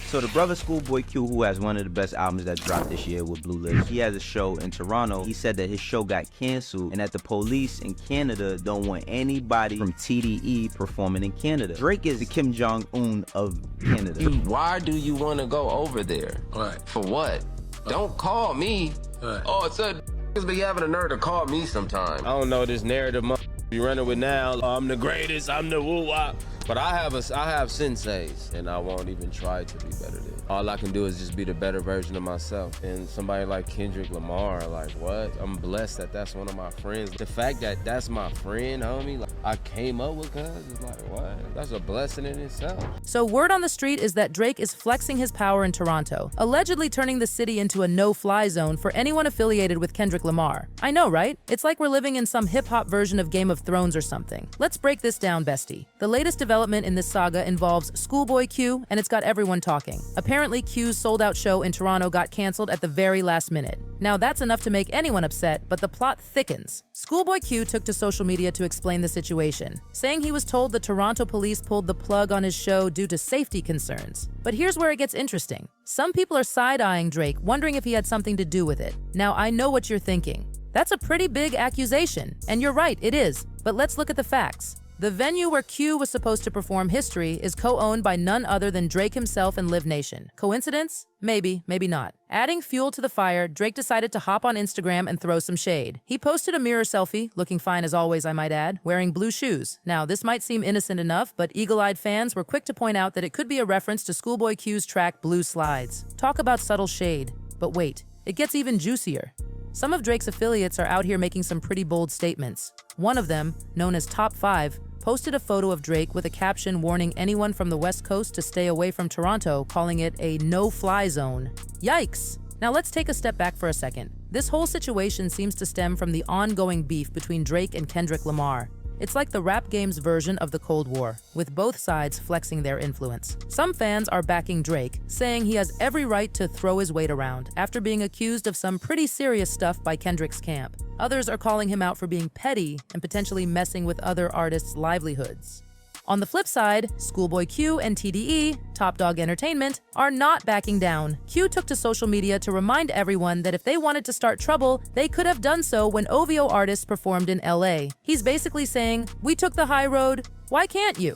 So the brother Schoolboy Q, who has one of the best albums that dropped this year with Blue Lips, he has a show in Toronto. He said that his show got canceled and that the police in Canada don't want anybody from TDE performing in Canada. Drake is the Kim Jong-un of Canada. Why do you want to go over there? Right. For what? Don't call me. Right. Oh, it's a be having a nerve to call me sometime. I don't know this narrative you running with now. Oh, I'm the greatest. I'm the woo-wop. But I have senseis, and I won't even try to be better than. All I can do is just be the better version of myself. And somebody like Kendrick Lamar, like what? I'm blessed that that's one of my friends. The fact that that's my friend, homie, like I came up with cuz, it's like what? That's a blessing in itself. So word on the street is that Drake is flexing his power in Toronto, allegedly turning the city into a no-fly zone for anyone affiliated with Kendrick Lamar. I know, right? It's like we're living in some hip-hop version of Game of Thrones or something. Let's break this down, bestie. The latest development in this saga involves Schoolboy Q, and it's got everyone talking. Apparently, Q's sold-out show in Toronto got canceled at the very last minute. Now, that's enough to make anyone upset, but the plot thickens. Schoolboy Q took to social media to explain the situation, saying he was told the Toronto police pulled the plug on his show due to safety concerns. But here's where it gets interesting. Some people are side-eyeing Drake, wondering if he had something to do with it. Now, I know what you're thinking. That's a pretty big accusation, and you're right, it is. But let's look at the facts. The venue where Q was supposed to perform History is co-owned by none other than Drake himself and Live Nation. Coincidence? Maybe, maybe not. Adding fuel to the fire, Drake decided to hop on Instagram and throw some shade. He posted a mirror selfie, looking fine as always I might add, wearing blue shoes. Now, this might seem innocent enough, but eagle-eyed fans were quick to point out that it could be a reference to Schoolboy Q's track Blue Slides. Talk about subtle shade. But wait, it gets even juicier. Some of Drake's affiliates are out here making some pretty bold statements. One of them, known as Top 5, posted a photo of Drake with a caption warning anyone from the West Coast to stay away from Toronto, calling it a no-fly zone. Yikes! Now let's take a step back for a second. This whole situation seems to stem from the ongoing beef between Drake and Kendrick Lamar. It's like the rap game's version of the Cold War, with both sides flexing their influence. Some fans are backing Drake, saying he has every right to throw his weight around after being accused of some pretty serious stuff by Kendrick's camp. Others are calling him out for being petty and potentially messing with other artists' livelihoods. On the flip side, Schoolboy Q and TDE, Top Dog Entertainment, are not backing down. Q took to social media to remind everyone that if they wanted to start trouble, they could have done so when OVO artists performed in LA. He's basically saying, "We took the high road, why can't you?"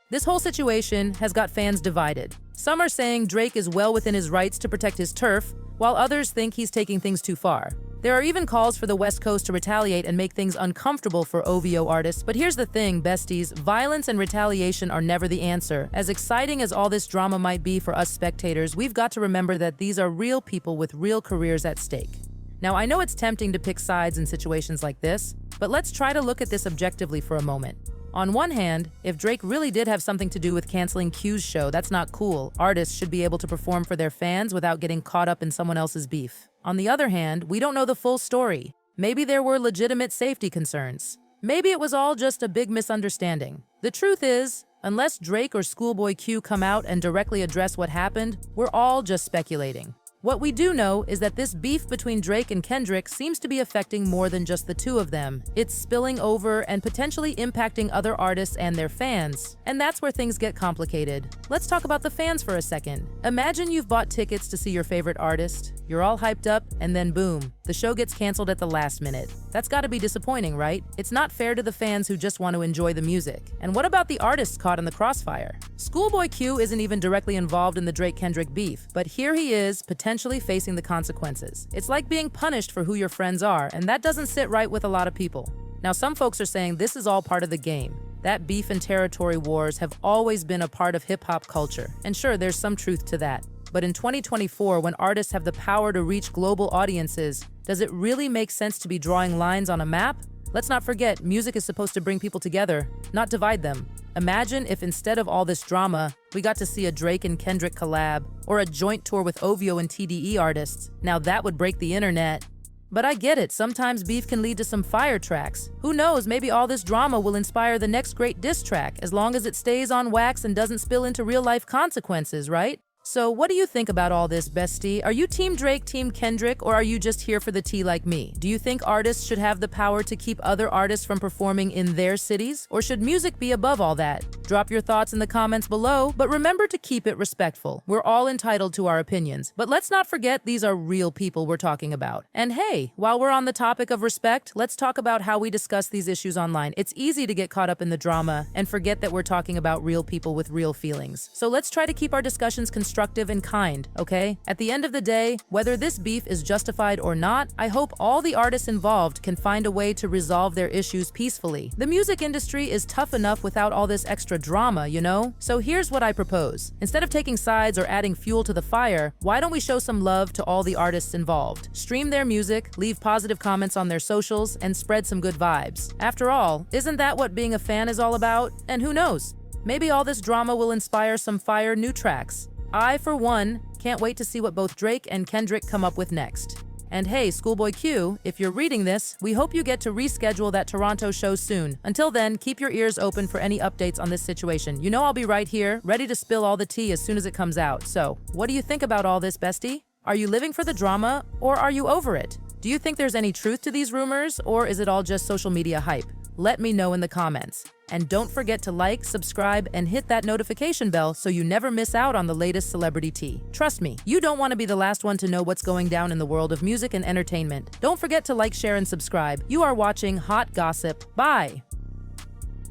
This whole situation has got fans divided. Some are saying Drake is well within his rights to protect his turf, while others think he's taking things too far. There are even calls for the West Coast to retaliate and make things uncomfortable for OVO artists, but here's the thing, besties, violence and retaliation are never the answer. As exciting as all this drama might be for us spectators, we've got to remember that these are real people with real careers at stake. Now, I know it's tempting to pick sides in situations like this, but let's try to look at this objectively for a moment. On one hand, if Drake really did have something to do with canceling Q's show, that's not cool. Artists should be able to perform for their fans without getting caught up in someone else's beef. On the other hand, we don't know the full story. Maybe there were legitimate safety concerns. Maybe it was all just a big misunderstanding. The truth is, unless Drake or Schoolboy Q come out and directly address what happened, we're all just speculating. What we do know is that this beef between Drake and Kendrick seems to be affecting more than just the two of them. It's spilling over and potentially impacting other artists and their fans. And that's where things get complicated. Let's talk about the fans for a second. Imagine you've bought tickets to see your favorite artist. You're all hyped up, and then boom, the show gets canceled at the last minute. That's gotta be disappointing, right? It's not fair to the fans who just want to enjoy the music. And what about the artists caught in the crossfire? Schoolboy Q isn't even directly involved in the Drake-Kendrick beef, but here he is, potentially facing the consequences. It's like being punished for who your friends are, and that doesn't sit right with a lot of people. Now, some folks are saying this is all part of the game. That beef and territory wars have always been a part of hip-hop culture, and sure, there's some truth to that. But in 2024, when artists have the power to reach global audiences, does it really make sense to be drawing lines on a map? Let's not forget, music is supposed to bring people together, not divide them. Imagine if instead of all this drama, we got to see a Drake and Kendrick collab, or a joint tour with OVO and TDE artists. Now that would break the internet. But I get it, sometimes beef can lead to some fire tracks. Who knows, maybe all this drama will inspire the next great diss track, as long as it stays on wax and doesn't spill into real-life consequences, right? So what do you think about all this, bestie? Are you Team Drake, Team Kendrick, or are you just here for the tea like me? Do you think artists should have the power to keep other artists from performing in their cities? Or should music be above all that? Drop your thoughts in the comments below, but remember to keep it respectful. We're all entitled to our opinions, but let's not forget these are real people we're talking about. And hey, while we're on the topic of respect, let's talk about how we discuss these issues online. It's easy to get caught up in the drama and forget that we're talking about real people with real feelings. So let's try to keep our discussions constructive and kind, okay? At the end of the day, whether this beef is justified or not, I hope all the artists involved can find a way to resolve their issues peacefully. The music industry is tough enough without all this extra drama, you know? So here's what I propose. Instead of taking sides or adding fuel to the fire, why don't we show some love to all the artists involved? Stream their music, leave positive comments on their socials, and spread some good vibes. After all, isn't that what being a fan is all about? And who knows? Maybe all this drama will inspire some fire new tracks. I, for one, can't wait to see what both Drake and Kendrick come up with next. And hey, Schoolboy Q, if you're reading this, we hope you get to reschedule that Toronto show soon. Until then, keep your ears open for any updates on this situation. You know I'll be right here, ready to spill all the tea as soon as it comes out. So, what do you think about all this, bestie? Are you living for the drama, or are you over it? Do you think there's any truth to these rumors, or is it all just social media hype? Let me know in the comments. And don't forget to like, subscribe, and hit that notification bell so you never miss out on the latest celebrity tea. Trust me, you don't want to be the last one to know what's going down in the world of music and entertainment. Don't forget to like, share, and subscribe. You are watching Hot Gossip. Bye!